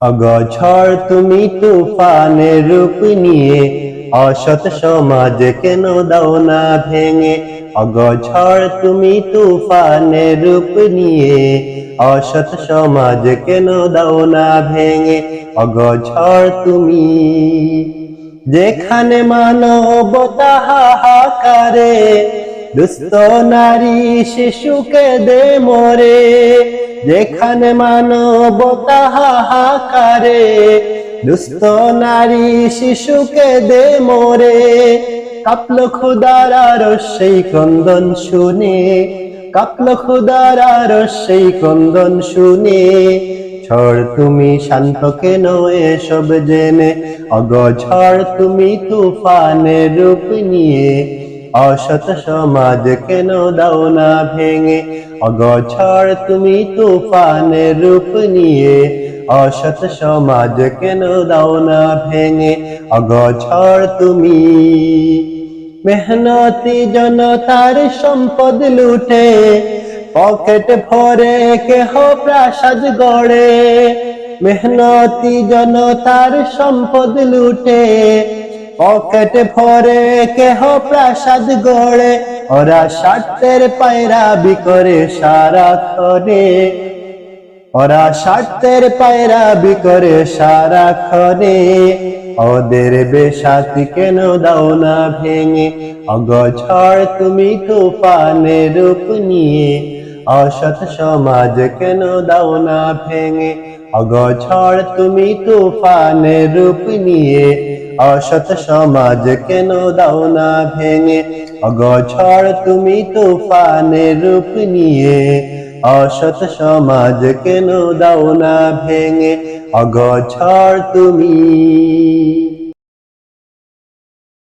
অগঝড় তুমি তুফানের রূপ নিয়ে, অসৎ সমাজ কেন দাও না ভেঙে। অগঝড় তুমি তুফানের রূপ নিয়ে, অসৎ সমাজ কেন দাও না ভেঙে। অগঝড় তুমি যেখানে মানবতা হাহাকারে, দুস্থ নারী শিশুকে দে মরে। যেখানে মানবতা হাহাকারে, দুস্থ নারী শিশুকে দে মরে। কাঁপলো খোদার আরশ সেই ক্রন্দন শুনে, কাঁপলো খোদার আরশ সেই ক্রন্দন শুনে। ঝড় তুমি শান্ত কেন এসব জেনে। অগঝড় তুমি তুফানের রূপ নিয়ে, অসৎ সমাজ কেন দাও না ভেঙে। অগঝড় তুমি তুফানের রূপ নিয়ে, অসৎ সমাজ কেন দাও না ভেঙে। অগঝড় তুমি মেহনতি জনতার সম্পদ লুটে, পকেট ভরে কেহ প্রাসাদ গড়ে। মেহনতি জনতার সম্পদ লুটে, পকেট ভরে কেহ প্রাসাদ গড়ে। ওরা স্বার্থের পায়রাবি করে সারাক্ষণে, ওরা স্বার্থের পায়রাবি করে সারাক্ষণে। ওদের বেসাতি কেন দাও না ভেঙে। অগঝড় তুমি তুফানের রূপ নিয়ে, অসৎ সমাজ কেন দাও না ভেঙে। অগঝড় তুমি তুফানের রূপ নিয়ে, অসৎ সমাজ কেন দাও না ভেঙে। অগঝড় তুমি তুফানের রূপ নিয়ে, অসৎ সমাজ কেন দাও না ভেঙে। অগঝড় তুমি।